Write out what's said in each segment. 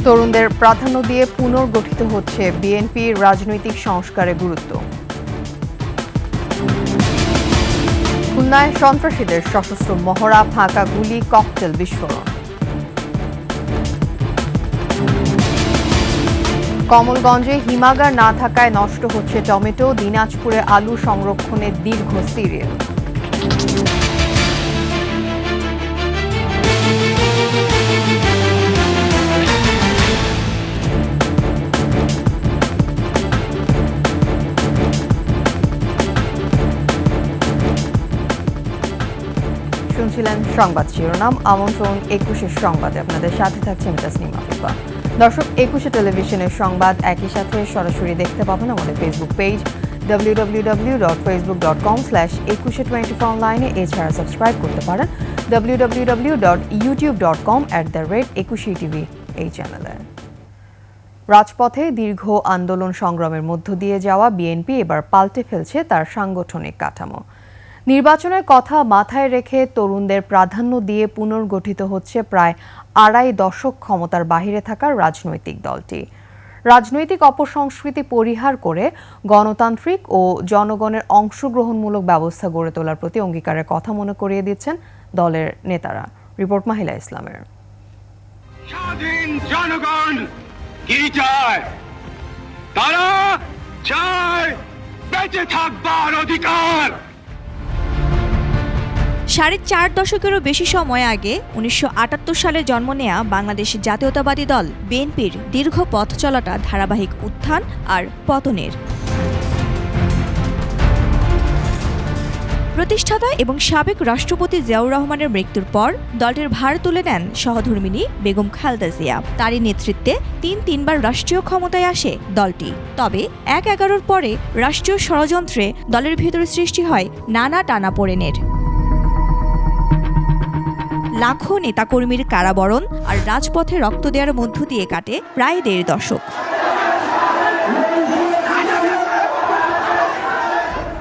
তরুণদের প্রাধান্য দিয়ে পুনর্গঠিত হচ্ছে বিএনপির রাজনৈতিক সংস্কারে গুরুত্ব। খুলনায় সন্ত্রাসীদের সশস্ত্র মহড়া, ফাঁকা গুলি, ককটেল বিস্ফোরণ। কমলগঞ্জে হিমাগার না থাকায় নষ্ট হচ্ছে টমেটো, দিনাজপুরে আলু সংরক্ষণের দীর্ঘ সিরিয়াল। শুনছিলেন সংবাদ শিরোনাম। আমন্ত্রণ ২১ সংবাদে, আপনাদের সাথে থাকছেন তাসনিম আফিফা। দর্শক, ২১ টেলিভিশনের সংবাদ একই সাথে সরাসরি দেখতে পাবেন আমাদের ফেসবুক পেজ www.facebook.com/2124 অনলাইনে। এছাড়া সাবস্ক্রাইব করতে পারেন www.youtube.com/21TV এই চ্যানেলে। রাজপথে দীর্ঘ আন্দোলন সংগ্রামের মধ্য দিয়ে যাওয়া বিএনপি এবার পাল্টে ফেলছে তার সাংগঠনিক কাঠামো। নির্বাচনের কথা মাথায় রেখে তরুণদের প্রাধান্য দিয়ে পুনর্গঠিত হচ্ছে প্রায় আড়াই দশক ক্ষমতার বাহিরে থাকা রাজনৈতিক দলটি। রাজনৈতিক অপসংস্কৃতি পরিহার করে গণতান্ত্রিক ও জনগণের অংশগ্রহণমূলক ব্যবস্থা গড়ে তোলার প্রতি অঙ্গীকারের কথা মনে করিয়ে দিচ্ছেন দলের নেতারা। রিপোর্ট মাহিলা ইসলামের। স্বাধীন জনগণ কি চায়? তারা চায় বেঁচে থাকবার অধিকার। 4.5 দশকেরও বেশি সময় আগে 1978 সালে জন্ম নেয়া বাংলাদেশ জাতীয়তাবাদী দল বিএনপির দীর্ঘ পথ চলাটা ধারাবাহিক উত্থান আর পতনের। প্রতিষ্ঠাতা এবং সাবেক রাষ্ট্রপতি জিয়াউর রহমানের মৃত্যুর পর দলটির ভার তুলে নেন সহধর্মিণী বেগম খালেদা জিয়া। তারই নেতৃত্বে তিনবার রাষ্ট্রীয় ক্ষমতায় আসে দলটি। তবে 1/11 পরে রাষ্ট্রীয় ষড়যন্ত্রে দলের ভেতরে সৃষ্টি হয় নানা টানাপোড়েনের। লাখো নেতাকর্মীর কারাবরণ আর রাজপথে রক্ত দেওয়ার মধ্য দিয়ে কাটে প্রায় 1.5 দশক।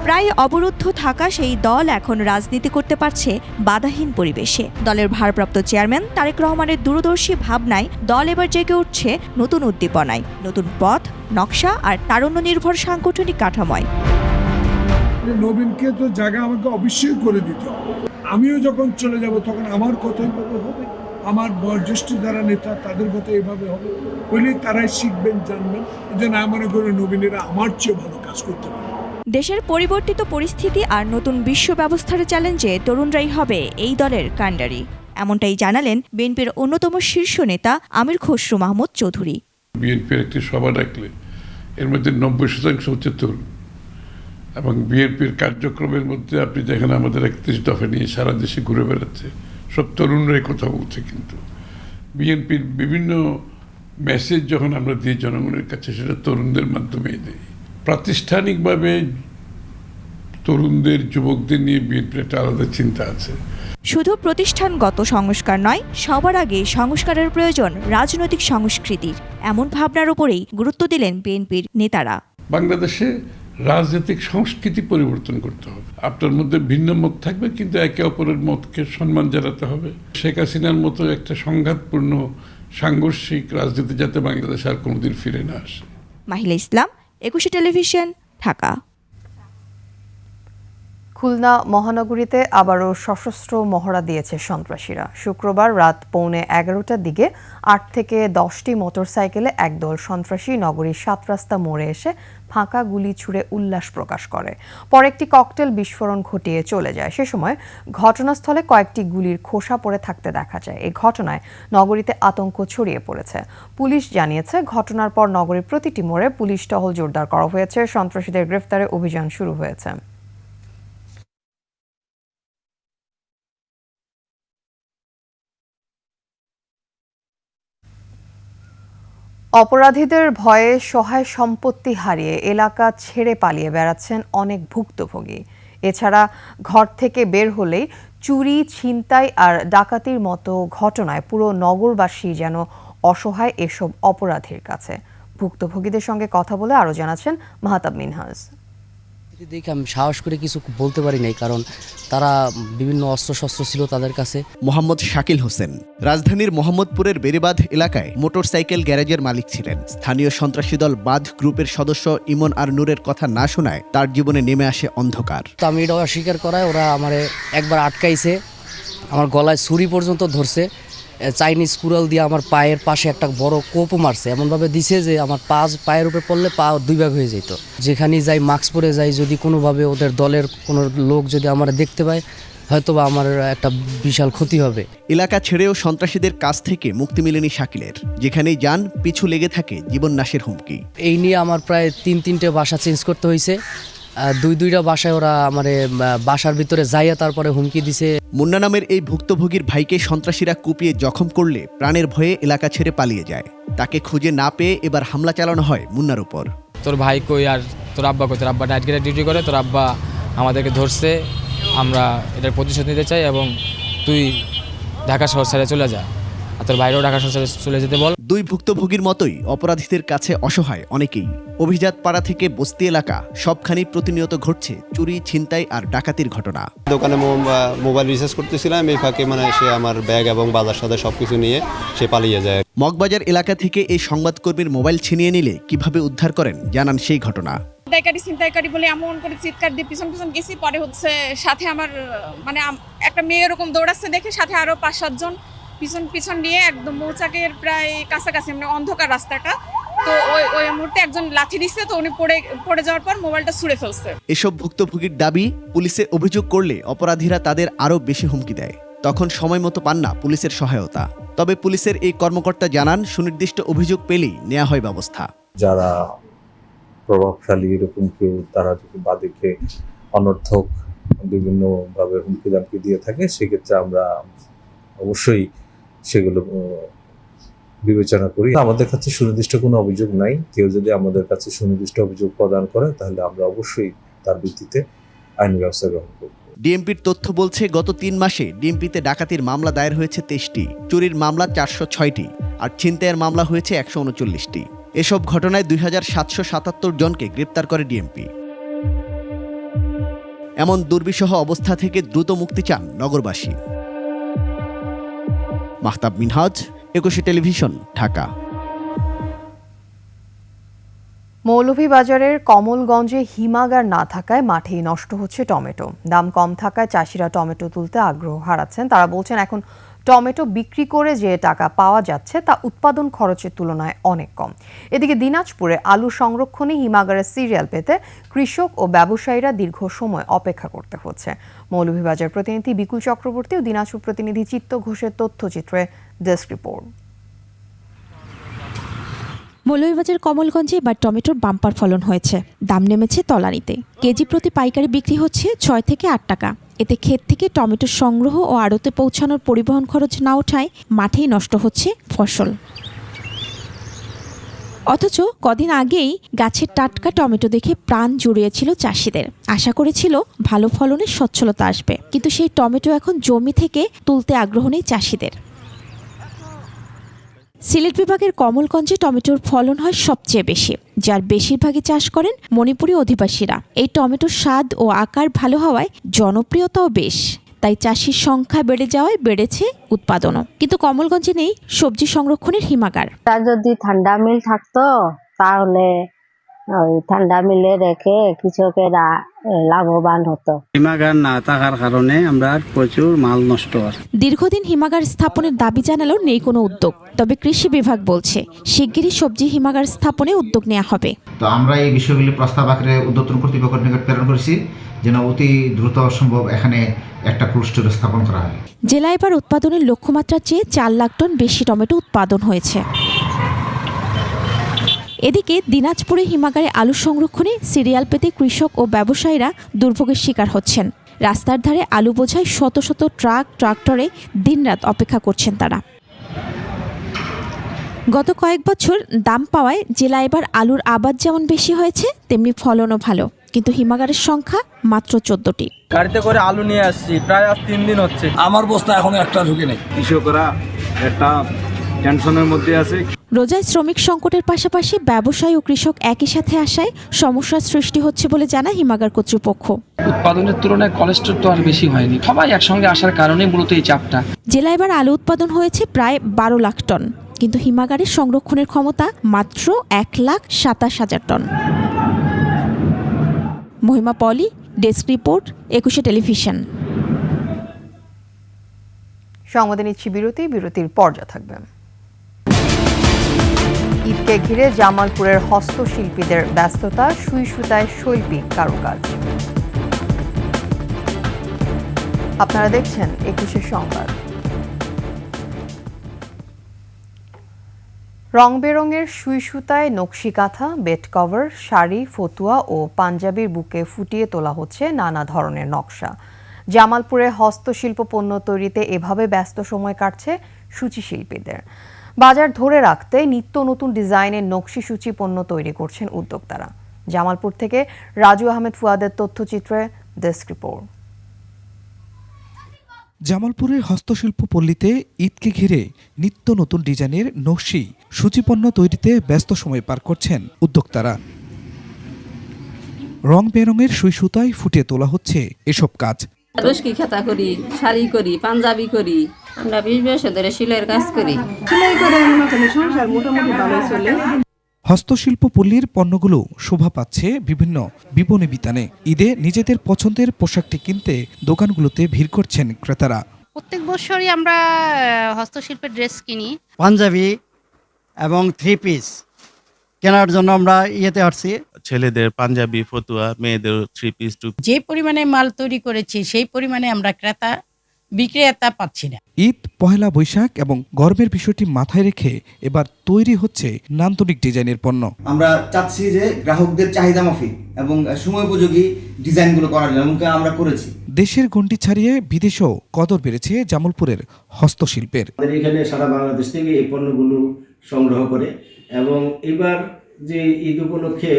প্রায় অবরুদ্ধ থাকা সেই দল এখন রাজনীতি করতে পারছে বাধাহীন পরিবেশে। দলের ভারপ্রাপ্ত চেয়ারম্যান তারেক রহমানের দূরদর্শী ভাবনায় দল এবার জেগে উঠছে নতুন উদ্দীপনায়, নতুন পথ, নকশা আর তারুণ্য নির্ভর সাংগঠনিক কাঠামোয়। নবীনকে তো জায়গা আমাকে অবশ্যই করে দিতে হবে। আমিও যখন চলে যাব তখন আমার কথা এইভাবে হবে, আমার বয়োজ্যেষ্ঠ যারা নেতা তাদের কথা এইভাবে হবে, বলে তারাই শিখবেন, জানবেন। এই জন্য আমি মনে করি নবীনেরা আমার চেয়ে ভালো কাজ করতে পারে। দেশের পরিবর্তিত পরিস্থিতি আর নতুন বিশ্ব ব্যবস্থার চ্যালেঞ্জে তরুণরাই হবে এই দলের কাণ্ডারি। এমনটাই জানালেন বিএনপির অন্যতম শীর্ষ নেতা আমির খসরু মাহমুদ চৌধুরী। বিএনপির একটি সভা ডাকলে এর মধ্যে 90% হচ্ছে তরুণ, এবং বিএনপির কার্যক্রমের মধ্যে আপনি দেখেন আমাদের 31 দফা নিয়ে সারা দেশে ঘুরে বেড়াচ্ছে, সব তরুণরাই কথা বলছে। কিন্তু বিএনপির বিভিন্ন মেসেজ যখন আমরা দিই জনগণের কাছে, সেটা তরুণদের মাধ্যমেই দিই। প্রাতিষ্ঠানিকভাবে তরুণদের, যুবকদের নিয়ে বিএনপির একটা আলাদা চিন্তা আছে। শুধু প্রতিষ্ঠানগত সংস্কার নয়, সবার আগে সংস্কারের প্রয়োজন রাজনৈতিক সংস্কৃতির। এমন ভাবনার উপরেই গুরুত্ব দিলেন বিএনপির নেতারা। বাংলাদেশে রাজনৈতিক সংস্কৃতি পরিবর্তন করতে হবে। আপনার মধ্যে ভিন্ন মত থাকবে, কিন্তু একে অপরের মতকে সম্মান জানাতে হবে। শেখ হাসিনার মতো একটা সংঘাতপূর্ণ সাংঘর্ষিক রাজনীতি যাতে বাংলাদেশ আর কোনোদিন ফিরে না আসে। মাহিলা ইসলাম, 21 টেলিভিশন, ঢাকা। খুলনা মহানগরীতে আবারও সশস্ত্র মহড়া দিয়েছে সন্ত্রাসীরা। শুক্রবার রাত 11:15টার দিকে 8 থেকে 10টি মোটরসাইকেলে একদল সন্ত্রাসী নগরীর 7 রাস্তা মোড়ে এসে ফাঁকা গুলি ছুড়ে উল্লাস প্রকাশ করে। পরে একটি ককটেল বিস্ফোরণ ঘটিয়ে চলে যায়। সে সময় ঘটনাস্থলে কয়েকটি গুলির খোসা পড়ে থাকতে দেখা যায়। এই ঘটনায় নগরীতে আতঙ্ক ছড়িয়ে পড়েছে। পুলিশ জানিয়েছে, ঘটনার পর নগরীর প্রতিটি মোড়ে পুলিশ টহল জোরদার করা হয়েছে। সন্ত্রাসীদের গ্রেফতারে অভিযান শুরু হয়েছে। অপরাধীদের ভয়ে সহায় সম্পত্তি হারিয়ে এলাকা ছেড়ে পালিয়ে বেড়াচ্ছেন অনেক ভুক্তভোগী। এছাড়া ঘর থেকে বের হলেই চুরি, ছিনতাই আর ডাকাতির মতো ঘটনায় পুরো নগরবাসী যেন অসহায় এসব অপরাধীর কাছে। ভুক্তভোগীদের সঙ্গে কথা বলে আরও জানাচ্ছেন মাহতাব মিনহাজ। দেখে আমি সাহস করে কিছু বলতে পারি নাই, কারণ তারা বিভিন্ন অস্ত্রশস্ত্র ছিল তাদের কাছে। মোহাম্মদ শাকিল হোসেন রাজধানীর মোহাম্মদপুরের বেড়িবাঁধ এলাকায় মোটরসাইকেল গ্যারেজের মালিক ছিলেন। স্থানীয় সন্ত্রাসী দল বাঁধ গ্রুপের সদস্য ইমন আর নূরের কথা না শোনায় তার জীবনে নেমে আসে অন্ধকার। তো আমি এটা অস্বীকার করায় ওরা আমারে একবার আটকাইছে, আমার গলায় ছুরি পর্যন্ত ধরছে, চাইনিজ কুড়াল দিয়ে আমার পায়ের পাশে একটা বড় কোপও মারছে, এমনভাবে দিছে যে আমার পায়ের উপরে পড়লে পা 2 ভাগ হয়ে যেত। যেখানেই যাই মাস্ক পরে যাই, যদি কোনোভাবে ওদের দলের কোনো লোক যদি আমার দেখতে পায় হয়তোবা আমার একটা বিশাল ক্ষতি হবে। এলাকা ছেড়েও সন্ত্রাসীদের কাছ থেকে মুক্তি মেলেনি শাকিলের। যেখানেই যান পিছু লেগে থাকে জীবন নাশের হুমকি। এই নিয়ে আমার প্রায় 3-3টে বাসা চেঞ্জ করতে হয়েছে। 2-2টা বাসায় ওরা আমারে বাসার ভিতরে যাইয়া তারপরে হুমকি দিছে। মুন্না নামের এই ভুক্তভোগীর ভাইকে সন্ত্রাসীরা কুপিয়ে জখম করলে প্রাণের ভয়ে এলাকা ছেড়ে পালিয়ে যায়। তাকে খুঁজে না পেয়ে এবার হামলা চালানো হয় মুন্নার উপর। তোর ভাই কই আর তোর আব্বা কই? তোর আব্বা নাইট গেটে ডিউটি করে, তোর আব্বা আমাদেরকে ধরছে, আমরা এটার প্রতিশোধ নিতে চাই এবং তুই ঢাকা শহর ছেড়ে চলে যা, আর তোর বাইরেও ঢাকা শহর ছেড়ে চলে যেতে বল। 2 ভুক্তভোগীর মতোই অপরাধীদের কাছে অসহায় অনেকেই। অভিজাত পাড়া থেকে বস্তি এলাকা সবখানি প্রতিনিয়ত ঘটছে চুরি, ছিনতাই আর ডাকাতির ঘটনা। দোকানে মোবাইল রিচার্জ করতেছিলাম, এই ফাঁকে সে আমার ব্যাগ এবং বাজার সাথে সবকিছু নিয়ে সে পালিয়ে যায়। মগবাজার এলাকা থেকে এই সংবাদকর্মীর মোবাইল ছিনিয়ে নিলে কিভাবে উদ্ধার করেন জানান সেই ঘটনা। ছিনতাইকারী বলে এমন করে চিৎকার দিয়ে পিছন পিছন গেছি, পরে সাথে আমার একটা মেয়ে এরকম দৌড়াচ্ছে দেখে সাথে আরো 5-7 জন পিছন নিয়ে একদম মৌচাকের প্রায় কাছাকাছি, অন্ধকার রাস্তাটা, তো ওই মুহূর্তে একজন লাথি দিচ্ছে, তো উনি পড়ে যাওয়ার পর মোবাইলটা ছুঁড়ে ফেলছে। এসব ভুক্তভোগীর দাবি, পুলিশে অভিযোগ করলে অপরাধীরা তাদের আরও বেশি হুমকি দেয়। তখন সময় মতো পান না পুলিশের সহায়তা। তবে পুলিশের এই কর্মকর্তা জানান, সুনির্দিষ্ট অভিযোগ পেলেই নেওয়া হয় ব্যবস্থা। যারা প্রভাবশালী এরকম কেউ, তারা যদি বাদীকে অনর্থক বিভিন্নভাবে হুমকি দামকি দিয়ে থাকে, সেক্ষেত্রে আমরা অবশ্যই সেগুলো বিবেচনা করি। আমাদের কাছে সুনির্দিষ্ট কোনো অভিযোগ নাই। কেউ যদি আমাদের কাছে সুনির্দিষ্ট অভিযোগ প্রদান করে তাহলে আমরা অবশ্যই তার ভিত্তিতে আইনি ব্যবস্থা গ্রহণ করব। ডিএমপির তথ্য বলছে, গত 3 মাসে ডিএমপিতে ডাকাতির মামলা দায়ের হয়েছে 23টি, চুরির মামলা 406টি আর ছিনতাইয়ের মামলা হয়েছে 139টি। এসব ঘটনায় 2777 জনকে গ্রেপ্তার করে ডিএমপি। এমন দুর্বিষহ অবস্থা থেকে দ্রুত মুক্তি চান নগরবাসী। মাহতাব মিনহাজ, একুশে টেলিভিশন, ঢাকা। মৌলভীবাজারের কমলগঞ্জে হিমাগার না থাকায় মাঠেই নষ্ট হচ্ছে টমেটো। দাম কম থাকায় চাষিরা টমেটো তুলতে আগ্রহ হারাচ্ছেন। তারা বলছেন, এখন টমেটো বিক্রি করে যে টাকা পাওয়া যাচ্ছে তা উৎপাদন খরচের তুলনায় অনেক কম। এদিকে দিনাজপুরে আলু সংরক্ষণে হিমাগারের সিরিয়াল পেতে কৃষক ও ব্যবসায়ীরা দীর্ঘ সময় অপেক্ষা করতে হচ্ছে। মৌলভীবাজার প্রতিনিধি বিকুল চক্রবর্তী ও দিনাজপুর প্রতিনিধি চিত্ত ঘোষের তথ্যচিত্রে ডেস্ক রিপোর্ট। মৌলভীবাজার কমলগঞ্জে এবার টমেটোর বাম্পার ফলন হয়েছে। দাম নেমেছে তলানিতে। কেজি প্রতি পাইকারি বিক্রি হচ্ছে 6 থেকে 8 টাকা। এতে ক্ষেত থেকে টমেটো সংগ্রহ ও আড়তে পৌঁছানোর পরিবহন খরচ না ওঠায় মাঠেই নষ্ট হচ্ছে ফসল। অথচ কদিন আগেই গাছের টাটকা টমেটো দেখে প্রাণ জুড়িয়েছিল চাষিদের। আশা করেছিল ভালো ফলনের সচ্ছলতা আসবে, কিন্তু সেই টমেটো এখন জমি থেকে তুলতে আগ্রহ নেই চাষিদের। সিলেট বিভাগের কমলগঞ্জে টমেটোর ফলন হয় সবচেয়ে বেশি, যার বেশিরভাগই চাষ করেন মণিপুরী অধিবাসীরা। এই টমেটোর স্বাদ ও আকার ভালো হওয়ায় জনপ্রিয়তাও বেশ, তাই চাষির সংখ্যা বেড়ে যাওয়ায় বেড়েছে উৎপাদনও। কিন্তু কমলগঞ্জে নেই সবজি সংরক্ষণের হিমাগার। তার যদি ঠান্ডা মিল থাকতো তাহলে ওই ঠান্ডা মিলে রেখে কৃষকেরা লাভবান হতো। হিমাগার না থাকার কারণে আমরা প্রচুর মাল নষ্ট হয়। দীর্ঘদিন হিমাগার স্থাপনের দাবি জানালেও নেই কোনো উদ্যোগ। তবে কৃষি বিভাগ বলছে শিগগিরই সবজি হিমাগার স্থাপনে উদ্যোগ নেওয়া হবে। তো আমরা এই বিষয়গুলি প্রস্তাব আকারে উদ্যোক্তা কর্তৃপক্ষের নিকট প্রেরণ করেছি, যেন অতি দ্রুত সম্ভব এখানে একটা কোল্ড স্টোরেজ স্থাপন করা হয়। জেলায় এবার উৎপাদনের লক্ষ্যমাত্রার চেয়ে 4 লাখ টন বেশি টমেটো উৎপাদন হয়েছে। এদিকে দিনাজপুরে হিমাগারে আলু সংরক্ষণে সিরিয়াল পেতে কৃষক ও ব্যবসায়ীরা দুর্ভোগের শিকার হচ্ছেন। রাস্তার ধারে আলু বোঝাই শত শত ট্রাক্টরে দিনরাত অপেক্ষা করছেন তারা। গত কয়েক বছর দাম পাওয়ায় জেলায় এবার আলুর আবাদ যেমন বেশি হয়েছে, তেমনি ফলনও ভালো। কিন্তু হিমাগারের সংখ্যা মাত্র 14টি। গাড়িতে করে আলু নিয়ে আসছি, প্রায় আজ 3 দিন হচ্ছে। আমার বস্তা এখনো একটা ঢুকে নেই। কৃষকরা একটা টেনশনের মধ্যে আছে। রোজায় শ্রমিক সংকটের পাশাপাশি ব্যবসায়ী ও কৃষক একই সাথে আসায় সমস্যার সৃষ্টি হচ্ছে বলে জানায় হিমাগার কর্তৃপক্ষ। উৎপাদনের তুলনায় কলেস্ট্রল তো আর বেশি হয়নি, সবাই একসঙ্গে আসার কারণে মূলত এই চাপটা। জেলায় এবার আলু উৎপাদন হয়েছে প্রায় 12 লাখ টন, কিন্তু হিমাগারের সংরক্ষণের ক্ষমতা মাত্র 1,27,000 টন। মহিমা পলি, ডেস্ক রিপোর্ট, 21 টেলিভিশন। সংবাদে নিচ্ছি বিরতির পর যা থাকবে। ঈদকে ঘিরে জামালপুরের হস্তশিল্পীদের ব্যস্ততা, সুই সুতায় শৈল্পিক কারুকাজ। আপনারা দেখছেন 21 সংবাদ। রং বেরঙের সুই সুতায় নকশি কাঁথা, বেড কভার, শাড়ি, ফতুয়া ও পাঞ্জাবির বুকে ফুটিয়ে তোলা হচ্ছে নানা ধরনের নকশা। জামালপুরে হস্তশিল্প পণ্য তৈরিতে এভাবে ব্যস্ত সময় কাটছে সূচি শিল্পীদের। বাজার ধরে রাখতে নিত্য নতুন ডিজাইনের নকশি সূচি পণ্য তৈরি করছেন উদ্যোক্তারা। জামালপুর থেকে রাজু আহমেদ ফুয়াদের তথ্যচিত্রে ডেস্ক রিপোর্ট। জামালপুরের হস্তশিল্প পল্লীতে ঈদকে ঘিরে নিত্য নতুন ডিজাইনের নকশি সূচিপণ্য তৈরিতে ব্যস্ত সময় পার করছেন উদ্যোক্তারা। রং বেরঙের সুই সুতায় ফুটিয়ে তোলা হচ্ছে এসব কাজ। রশকি খাতা করি, শাড়ি করি, পাঞ্জাবি করি। আমরা 20 বছর ধরে সেলাইয়ের কাজ করি। সেলাই করে সংসার মোটামুটি ভালো চলে। হস্তশিল্প পল্লীর পণ্যগুলো শোভা পাচ্ছে বিভিন্ন বিপণী বিতানে। ঈদে নিজেদের পছন্দের পোশাকটি কিনতে দোকানগুলোতে ভিড় করছেন ক্রেতারা। প্রত্যেক বছরই আমরা হস্তশিল্পের ড্রেস কিনি। পাঞ্জাবি এবং 3 পিস কেনার জন্য আমরা ইয়েতে আসছি। ছেলেদের পাঞ্জাবি, ফতুয়া, মেয়েদের 3 পিস। যে পরিমাণে মাল তৈরি করেছি সেই পরিমাণে আমরা বিক্রেতা পাচ্ছি না। ঈদ, পহেলা বৈশাখ এবং গরমের বিষয়টি মাথায় রেখে এবার তৈরি হচ্ছে নান্দনিক ডিজাইনের পণ্য। আমরা চাচ্ছি যে গ্রাহকদের চাহিদা মাফিক এবং সময়োপযোগী ডিজাইনগুলো করার জন্য আমরা করেছি। দেশের গণ্ডি ছাড়িয়ে বিদেশেও কদর বেড়েছে জামালপুরের হস্তশিল্পের। আমাদের এখানে সারা বাংলাদেশ থেকে এই পণ্যগুলো সংগ্রহ করে এবং এবার যে ঈদ উপলক্ষে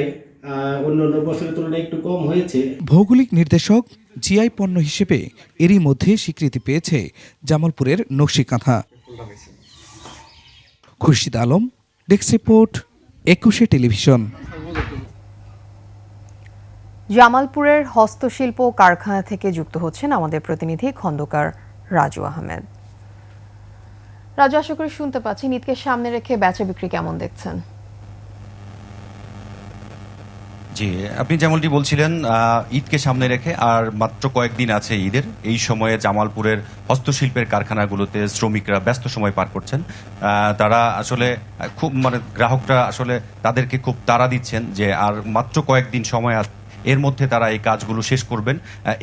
অন্যান্য বছরের তুলনায় একটু কম হয়েছে। ভৌগোলিক নির্দেশক জিআই পণ্য হিসেবে এরই মধ্যে স্বীকৃতি পেয়েছে জামালপুরের নকশি কাঁথা। Khurshid Alam, desk report, 21 television. জামালপুরের হস্তশিল্প কারখানা থেকে যুক্ত হচ্ছেন আমাদের প্রতিনিধি খন্দকার রাজু আহমেদ। রাজু, আশা করি শুনতে পাচ্ছি। ঈদকে সামনে রেখে বেচা বিক্রি কেমন দেখছেন? জি, আপনি যেমনটি বলছিলেন, ঈদকে সামনে রেখে আর মাত্র কয়েকদিন আছে ঈদের। এই সময়ে জামালপুরের হস্তশিল্পের কারখানাগুলোতে শ্রমিকরা ব্যস্ত সময় পার করছেন। তারা আসলে খুব গ্রাহকরা আসলে তাদেরকে খুব তাড়া দিচ্ছেন যে আর মাত্র কয়েকদিন সময় আছে, এর মধ্যে তারা এই কাজগুলো শেষ করবেন।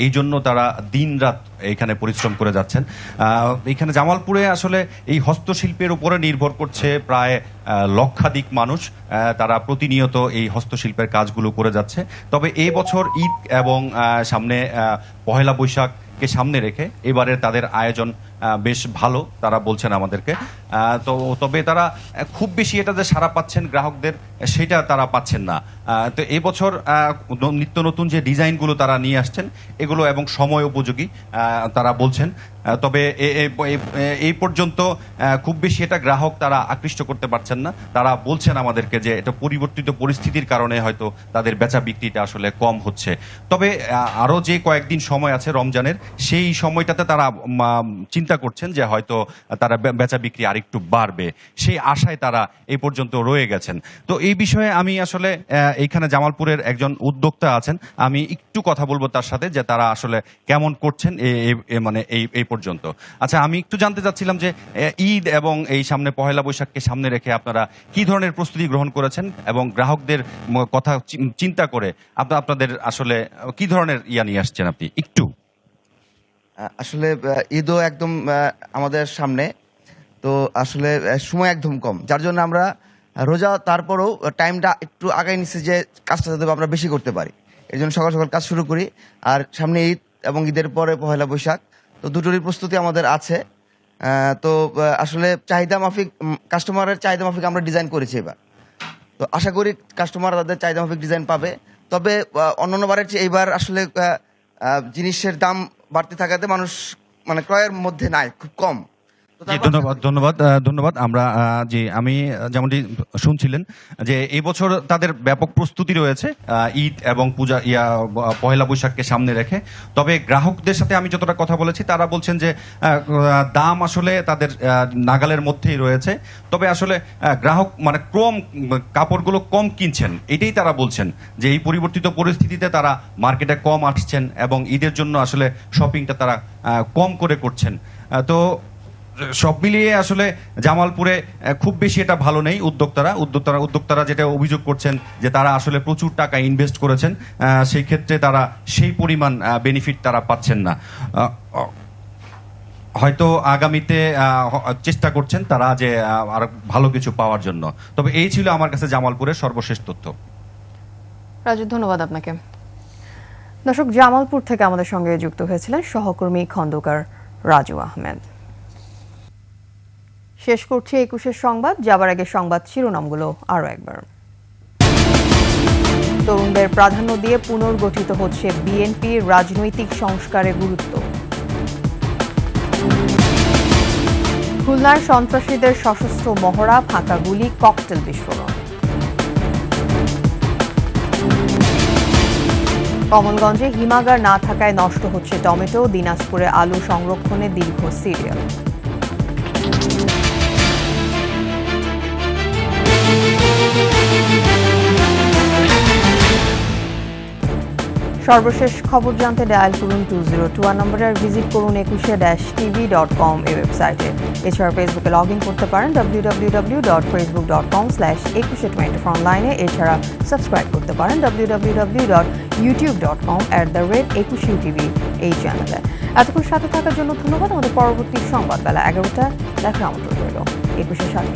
এই জন্য তারা দিন রাত এখানে পরিশ্রম করে যাচ্ছেন। এখানে জামালপুরে আসলে এই হস্তশিল্পের উপরে নির্ভর করছে প্রায় লক্ষাধিক মানুষ। তারা প্রতিনিয়ত এই হস্তশিল্পের কাজগুলো করে যাচ্ছে। তবে এই বছর ঈদ এবং সামনে পহেলা বৈশাখকে সামনে রেখে এবারে তাদের আয়োজন বেশ ভালো, তারা বলছেন আমাদেরকে। তবে তারা খুব বেশি এটাতে সাড়া পাচ্ছেন গ্রাহকদের, সেটা তারা পাচ্ছেন না। তো এই বছর নিত্য নতুন যে ডিজাইনগুলো তারা নিয়ে আসছেন এগুলো এবং সময় উপযোগী তারা বলছেন। তবে এই পর্যন্ত খুব বেশি এটা গ্রাহক তারা আকৃষ্ট করতে পারছেন না। তারা বলছেন আমাদেরকে যে এটা পরিবর্তিত পরিস্থিতির কারণে হয়তো তাদের বেচা বিক্রিটা আসলে কম হচ্ছে। তবে আরও যে কয়েকদিন সময় আছে রমজানের, সেই সময়টাতে তারা চিন্তা করছেন যে হয়তো তারা বেচা বিক্রি আরেকটু বাড়বে, সেই আশায় তারা এই পর্যন্ত রয়ে গেছেন। তো এই বিষয়ে আমি আসলে এইখানে জামালপুরের একজন উদ্যোক্তা আছেন, আমি একটু কথা বলবো তার সাথে যে তারা আসলে কেমন করছেন এই পর্যন্ত। আচ্ছা, আমি একটু জানতে চাচ্ছিলাম যে ঈদ এবং এই সামনে পহেলা বৈশাখকে সামনে রেখে আপনারা কি ধরনের প্রস্তুতি গ্রহণ করেছেন এবং গ্রাহকদের কথা চিন্তা করে আপনাদের আসলে কি ধরনের নিয়ে আসছেন আপনি একটু? আসলে ঈদও একদম আমাদের সামনে, তো আসলে সময় একদম কম, যার জন্য আমরা রোজা তারপরেও টাইমটা একটু আগায় নিচ্ছি যে কাজটা যাতে আমরা বেশি করতে পারি। এই জন্য সকাল সকাল কাজ শুরু করি। আর সামনে ঈদ এবং ঈদের পরে পহেলা বৈশাখ, তো দুটোরই প্রস্তুতি আমাদের আছে। তো আসলে চাহিদা মাফিক, কাস্টমারের চাহিদা মাফিক আমরা ডিজাইন করেছি এবার। তো আশা করি কাস্টমার তাদের চাহিদা মাফিক ডিজাইন পাবে। তবে অন্যান্য বারের চেয়ে এইবার আসলে জিনিসের দাম বাড়তে থাকাতে মানুষ ক্রয়ের মধ্যে নাই, খুব কম। জি, ধন্যবাদ আমরা যে আমি যেমনটি শুনছিলেন যে এই বছর তাদের ব্যাপক প্রস্তুতি রয়েছে ঈদ এবং পূজা পহেলা বৈশাখকে সামনে রেখে। তবে গ্রাহকদের সাথে আমি যতটা কথা বলেছি তারা বলছেন যে দাম আসলে তাদের নাগালের মধ্যেই রয়েছে। তবে আসলে গ্রাহক মানে কাপড়গুলো কম কিনছেন, এটাই তারা বলছেন যে এই পরিবর্তিত পরিস্থিতিতে তারা মার্কেটে কম আসছেন এবং ঈদের জন্য আসলে শপিংটা তারা কম করে করছেন। তো সব মিলিয়ে আসলে জামালপুরে খুব বেশি এটা ভালো নেই। উদ্যোক্তারা যেটা অভিযোগ করছেন যে তারা আসলে প্রচুর টাকা ইনভেস্ট করেছেন, সেই ক্ষেত্রে তারা সেই পরিমাণ বেনিফিট তারা পাচ্ছেন না। হয়তো আগামীতে চেষ্টা করছেন তারা যে আরো ভালো কিছু পাওয়ার জন্য। তবে এই ছিল আমার কাছে জামালপুরের সর্বশেষ তথ্য। রাজু, ধন্যবাদ আপনাকে। দর্শক, জামালপুর থেকে আমাদের সঙ্গে যুক্ত হয়েছিলেন সহকর্মী খন্দকার রাজু আহমেদ। শেষ করছি 21-এর সংবাদ। যাবার আগে সংবাদ শিরোনামগুলো আরও একবার। তরুণদের প্রাধান্য দিয়ে পুনর্গঠিত হচ্ছে বিএনপির রাজনৈতিক সংস্কারে গুরুত্ব। খুলনার সন্ত্রাসীদের সশস্ত্র মহড়া, ফাঁকা গুলি, ককটেল বিস্ফোরণ। কমলগঞ্জে হিমাগার না থাকায় নষ্ট হচ্ছে টমেটো, দিনাজপুরে আলু সংরক্ষণে দীর্ঘ সিরিয়াল। সর্বশেষ খবর জানতে ডায়াল করুন 2021 নম্বরে আর ভিজিট করুন 21-tv.com এই ওয়েবসাইটে। এছাড়া ফেসবুকে লগ ইন করতে পারেন www.facebook.com/2124 অনলাইনে। এছাড়া সাবস্ক্রাইব করতে পারেন www.youtube.com/21utv এই চ্যানেলে। এতক্ষণ সাথে থাকার জন্য ধন্যবাদ। আমাদের পরবর্তী সংবাদ বেলা 11টায় দেখার আমন্ত্রণ রইল। 21-এর সাথে।